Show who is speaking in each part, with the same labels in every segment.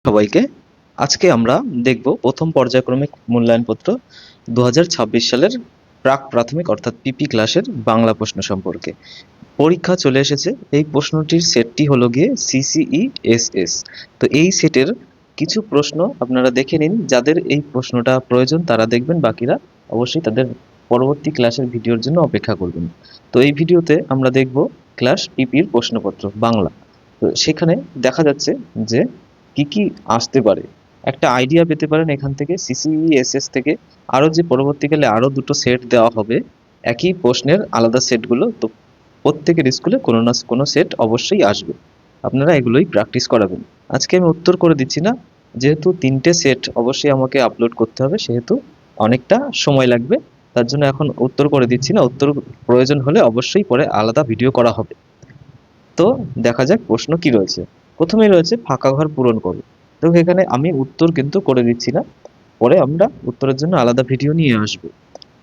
Speaker 1: সবাইকে। আজকে আমরা দেখব প্রথম পর্যায়ক্রমিক মূল্যায়নপত্র 2026 সালের প্রাক প্রাথমিক অর্থাৎ পিপি ক্লাসের বাংলা প্রশ্ন সম্পর্কে। পরীক্ষা চলে এসেছে। এই প্রশ্নটির সেটটি হলো গিয়ে CCESS। তো এই সেটের কিছু প্রশ্ন আপনারা দেখে নিন, যাদের এই প্রশ্নটা প্রয়োজন তারা দেখবেন, বাকিরা অবশ্যই তাদের পরবর্তী ক্লাসের ভিডিওর জন্য অপেক্ষা করবেন। তো এই ভিডিওতে আমরা দেখব ক্লাস পিপির প্রশ্নপত্র বাংলা। তো সেখানে দেখা যাচ্ছে যে কি কি আসতে পারে, একটা আইডিয়া পেতে পারেন এখান থেকে। CCESS থেকে আরো যে পরবর্তীকালে আরো দুটো সেট দেওয়া হবে একই প্রশ্নের আলাদা সেটগুলো, তো প্রত্যেকের স্কুলে কোনো না কোনো সেট অবশ্যই আসবে। আপনারা এগুলোই প্র্যাকটিস করাবেন। আজকে আমি উত্তর করে দিচ্ছি না, যেহেতু 3টে সেট অবশ্যই আমাকে আপলোড করতে হবে, সেহেতু অনেকটা সময় লাগবে। তার জন্য এখন উত্তর করে দিচ্ছি না। উত্তর প্রয়োজন হলে অবশ্যই পরে আলাদা ভিডিও করা হবে। তো দেখা যাক প্রশ্ন কি রয়েছে। প্রথমেই রয়েছে ফাঁকা ঘর পূরণ করো। তো এখানে আমি উত্তর কিন্তু করে দিচ্ছি না, পরে আমরা উত্তরের জন্য আলাদা ভিডিও নিয়ে আসবো।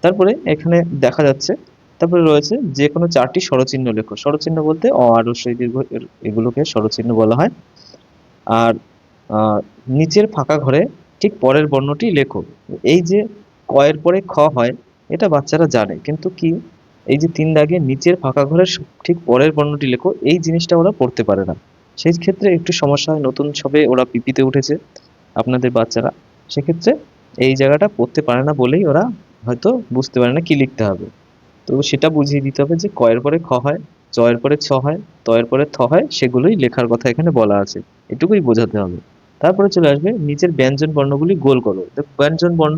Speaker 1: তারপরে এখানে দেখা যাচ্ছে, তারপরে রয়েছে যে কোনো 4টি স্বরচিহ্ন লেখো। স্বরচিহ্ন বলতে অ, আ, হ্রস্ব ই, দীর্ঘ এগুলোকে স্বরচিহ্ন বলা হয়। আর নিচের ফাঁকা ঘরে ঠিক পরের বর্ণটি লেখো। এই যে ক এর পরে খ হয়, এটা বাচ্চারা জানে, কিন্তু কি এই যে 3 দাগে নিচের ফাঁকা ঘরের ঠিক পরের বর্ণটি লেখো, এই জিনিসটা ওরা পড়তে পারে না। সেই ক্ষেত্রে একটু সমস্যা হয়। নতুন সবে ওরা পিপিতে উঠেছে আপনাদের বাচ্চারা, সেক্ষেত্রে এই জায়গাটা পড়তে পারে না বলেই ওরা হয়তো বুঝতে পারে না কি লিখতে হবে। তো সেটা বুঝিয়ে দিতে হবে যে ক এর পরে খ হয়, চ এর পরে ছ হয়, ত এর পরে থ হয়, সেগুলোই লেখার কথা এখানে বলা আছে। এটুকুই বোঝাতে হবে। তারপরে চলে আসবে নিচের ব্যঞ্জন বর্ণগুলি গোল করো। দেখো ব্যঞ্জন বর্ণ,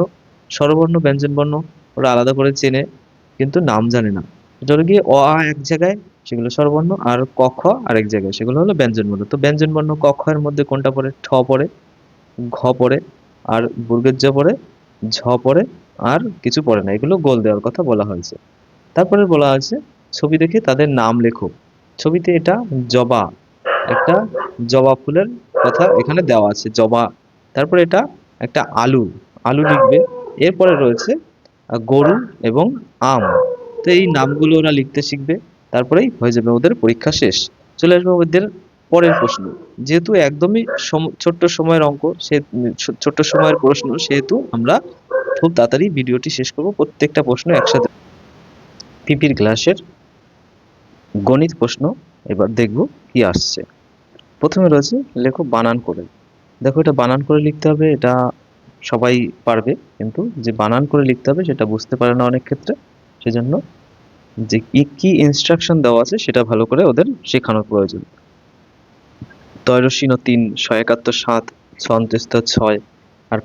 Speaker 1: স্বরবর্ণ, ব্যঞ্জন বর্ণ ওরা আলাদা করে চেনে, কিন্তু নাম জানে না। এটা হলো গিয়ে অ আ এক জায়গায়, সেগুলো স্বরবর্ণ, আর ক খ আরেক জায়গায়, সেগুলো হলো ব্যঞ্জন বর্ণ। তো ব্যঞ্জন বর্ণ ক খ এর মধ্যে কোনটা পড়ে? ঠ পড়ে, ঘ পড়ে, আর বর্গের জ পড়ে, ঝ পড়ে, আর কিছু পড়ে না। এগুলো গোল দেওয়ার কথা বলা হয়েছে। তারপরে বলা আছে ছবি দেখে তাদের নাম লেখো। ছবিতে এটা জবা, একটা জবা ফুলের কথা এখানে দেওয়া আছে, জবা। তারপরে এটা একটা আলু, আলু লিখবে। এরপরে রয়েছে গরু এবং আম। তো এই নামগুলো ওরা লিখতে শিখবে, তারপরেই হয়ে যাবে ওদের পরীক্ষা শেষ। চলে আসবে ওদের পরের প্রশ্ন। যেহেতু একদমই ছোট্ট সময়ের অঙ্ক, সে ছোট্ট সময়ের প্রশ্ন, সেহেতু আমরা খুব তাড়াতাড়ি ভিডিওটি শেষ করব। প্রত্যেকটা প্রশ্ন একসাথে। পিপির ক্লাসের গণিত প্রশ্ন এবার দেখব কি আসছে। প্রথমে রয়েছে লেখো বানান করে। দেখো এটা বানান করে লিখতে হবে, এটা সবাই পারবে, কিন্তু যে বানান করে লিখতে হবে সেটা বুঝতে পারে না অনেক ক্ষেত্রে। সেজন্য যে কি কি ইনস্ট্রাকশন দেওয়া আছে সেটা ভালো করে ওদের শেখানোর প্রয়োজন। তয়রসিন 3, 171 7, ছন্তেস্তর 6, আর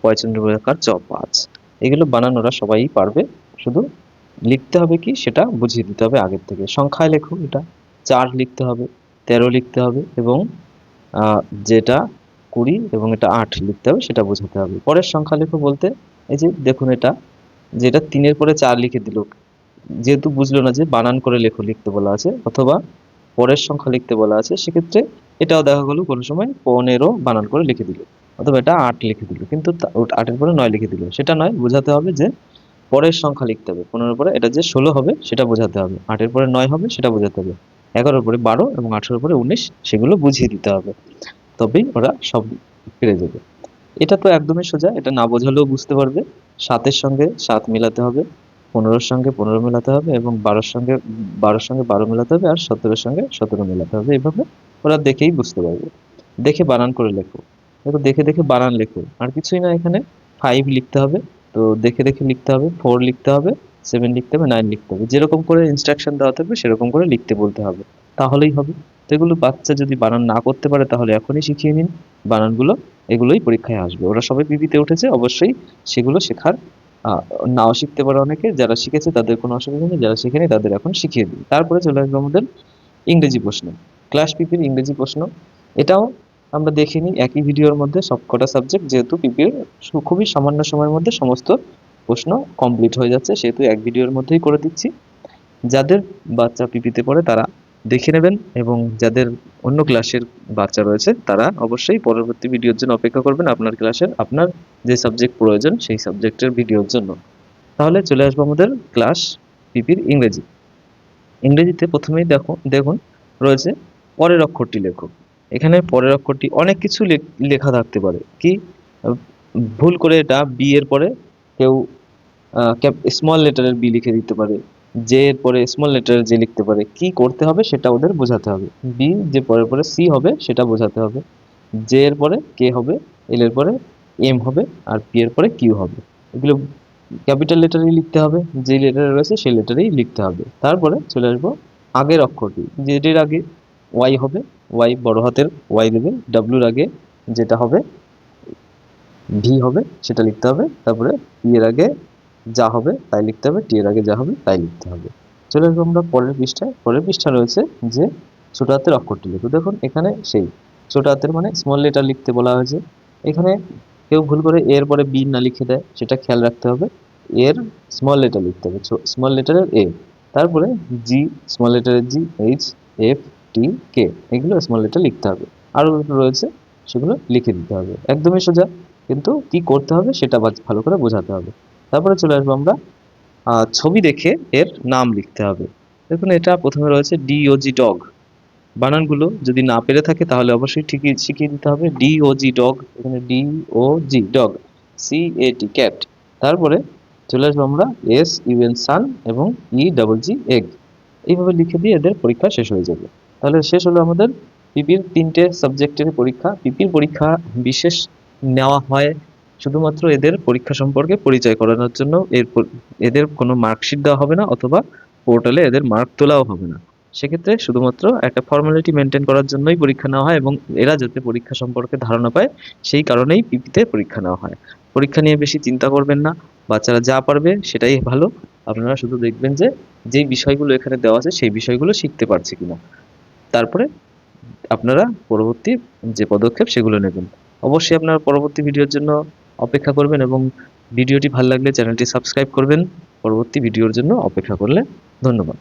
Speaker 1: পয়চন্দ্রবর্গাকার চ 5। এগুলো বানান ওরা সবাই পারবে, শুধু লিখতে হবে কি সেটা বুঝিয়ে দিতে হবে আগের থেকে। সংখ্যায় লেখো, এটা 4 লিখতে হবে, 13 লিখতে হবে, এবং যেটা 20 এবং এটা 8 লিখতে হবে সেটা বোঝাতে হবে। পরের সংখ্যা লেখো বলতে এই যে দেখুন, এটা যেটা 3 এর পরে 4 লিখে দিল, যেহেতু বুঝলো না যে বানান করে লেখো লিখতে বলা আছে, অথবা পরের সংখ্যা লিখতে বলা আছে, সেক্ষেত্রে এটাও দেখা গেল কোনো সময় 15 বানান করে লিখে দিল, অথবা এটা 8 লিখে দিল, কিন্তু 8-এর পরে 9 লিখে দিল। সেটা নয়, বোঝাতে হবে যে পরের সংখ্যা লিখতে হবে। 15-এর পরে এটা যে 16 হবে সেটা বোঝাতে হবে, 8-এর পরে 9 হবে সেটা বোঝাতে হবে, 11-এর পরে 12 এবং 18-এর পরে 19, সেগুলো বুঝিয়ে দিতে হবে। তবেই ওরা সব পেরে যাবে। এটা তো একদমই সোজা, এটা না বোঝালেও বুঝতে পারবে। 7-এর সঙ্গে 7 মেলাতে হবে, 15-এর সঙ্গে 15 মেলাতে হবে, এবং 12-এর সঙ্গে 12 মেলাতে হবে, আর 17-এর সঙ্গে 17 মেলাতে হবে। এভাবে ওরা দেখেই বুঝতে পারবে। দেখে বানান করে লেখো। দেখো দেখে দেখে বানান লেখো, আর কিছুই না। এখানে 5 লিখতে হবে, তো দেখে দেখে লিখতে হবে। 4 লিখতে হবে, 7 লিখতে হবে, 9 লিখতে হবে। যেরকম করে ইনস্ট্রাকশন দেওয়া থাকবে সেরকম করে লিখতে বলতে হবে, তাহলেই হবে। তো এগুলো বাচ্চা যদি বানান না করতে পারে তাহলে এখনই শিখিয়ে নিন বানানগুলো। এগুলোই পরীক্ষায় আসবে। ওরা সবাই পিপিতে উঠেছে, অবশ্যই সেগুলো শেখার। নাও শিখতে পারে অনেকে, যারা শিখেছে তাদের কোনো অসুবিধা নেই, যারা শিখেনি তাদের এখন শিখিয়ে দিই। তারপরে চলে আসবে আমাদের ইংরেজি প্রশ্ন। ক্লাস পিপির ইংরেজি প্রশ্ন, এটাও আমরা দেখে নিই একই ভিডিওর মধ্যে সবকটা সাবজেক্ট, যেহেতু পিপির খুবই সামান্য সময়ের মধ্যে সমস্ত প্রশ্ন কমপ্লিট হয়ে যাচ্ছে, সেহেতু এক ভিডিওর মধ্যেই করে দিচ্ছি। যাদের বাচ্চা পিপিতে পড়ে তারা দেখে নেবেন, এবং যাদের অন্য ক্লাসের বাচ্চা রয়েছে তারা অবশ্যই পরবর্তী ভিডিওর জন্য অপেক্ষা করবেন, আপনার ক্লাসের আপনার যে সাবজেক্ট প্রয়োজন সেই সাবজেক্টের ভিডিওর জন্য। তাহলে চলে আসবো আমাদের ক্লাস পিপির ইংরেজি। ইংরেজিতে প্রথমেই দেখুন রয়েছে পরের অক্ষরটি লেখো। এখানে পরের অক্ষরটি অনেক কিছু লেখা থাকতে পারে কি, আহ, ভুল করে এটা বি এর পরে কেউ স্মল লেটারের বি লিখে দিতে পারে, জে এর পরে স্মল লেটারের জে লিখতে পারে। কি করতে হবে সেটা ওদের বোঝাতে হবে। বি যে পরে পরে সি হবে সেটা বোঝাতে হবে, জে এর পরে কে হবে, এল এর পরে এম হবে, আর পি এর পরে কিউ হবে। এগুলো ক্যাপিটাল লেটারেই লিখতে হবে, যে লেটার রয়েছে সেই লেটারেই লিখতে হবে। তারপরে চলে আসবো আগের অক্ষরটি, যেটির আগে ওয়াই হবে, ওয়াই বড় হাতের ওয়াই দেবে, ডাব্লুর আগে যেটা হবে ভি হবে সেটা লিখতে হবে। তারপরে পি এর আগে যা হবে তাই লিখতে হবে, টি এর আগে যা হবে তাই লিখতে হবে। চলে আসবো আমরা পরের পৃষ্ঠায়। পরের পৃষ্ঠা রয়েছে যে ছোট হাতের অক্ষরটি লিখো। দেখুন এখানে সেই ছোট হাতের মানে স্মল লেটার লিখতে বলা হয়েছে। এখানে কেউ ভুল করে এ এর পরে বি না লিখে দেয়, সেটা খেয়াল রাখতে হবে। এর স্মল লেটার লিখতে হবে, স্মল লেটারের এ, তারপরে জি স্মল লেটারের জি, এইচ, এফ, টি, কে, এগুলো স্মল লেটার লিখতে হবে। আরও রয়েছে সেগুলো লিখে দিতে হবে, একদমই সোজা। কিন্তু কি করতে হবে সেটা ভালো করে বোঝাতে হবে। তারপরে চলে আসবো আমরা ছবি দেখে এর নাম লিখতে হবে। দেখুন এটা প্রথমে রয়েছে ডিওজি ডগ, বানানগুলো যদি না পেরে থাকে তাহলে অবশ্যই ঠিকই শিখিয়ে দিতে হবে। ডিওজি ডগ, এখানে ডিওজি ডগ, সি এ টি ক্যাট। তারপরে চলে আসবো আমরা এস ইউএন সান এবং ই ডাবল জি এগ, এইভাবে লিখে দিয়ে এদের পরীক্ষা শেষ হয়ে যাবে। তাহলে শেষ হলো আমাদের পিপির 3টে সাবজেক্টের পরীক্ষা। পিপির পরীক্ষা বিশেষ নেওয়া হয় শুধুমাত্র এদের পরীক্ষা সম্পর্কে পরিচয় করানোর জন্য। এদের কোনো মার্কশিট দেওয়া হবে না, অথবা পোর্টালে এদের মার্ক তোলাও হবে না। সেক্ষেত্রে শুধুমাত্র একটা ফর্মালিটি মেনটেন করার জন্যই পরীক্ষা নেওয়া হয়, এবং এরা যাতে পরীক্ষা সম্পর্কে ধারণা পায় সেই কারণেই পিপিতে পরীক্ষা নেওয়া হয়। পরীক্ষা নিয়ে বেশি চিন্তা করবেন না, বাচ্চারা যা পারবে সেটাই ভালো। আপনারা শুধু দেখবেন যে যেই বিষয়গুলো এখানে দেওয়া আছে সেই বিষয়গুলো শিখতে পারছে কিনা, তারপরে আপনারা পরবর্তী যে পদক্ষেপ সেগুলো নেবেন। অবশ্যই আপনারা পরবর্তী ভিডিওর জন্য অপেক্ষা করবেন, এবং ভিডিওটি ভালো লাগলে চ্যানেলটি সাবস্ক্রাইব করবেন পরবর্তী ভিডিওর জন্য অপেক্ষা করলে। ধন্যবাদ।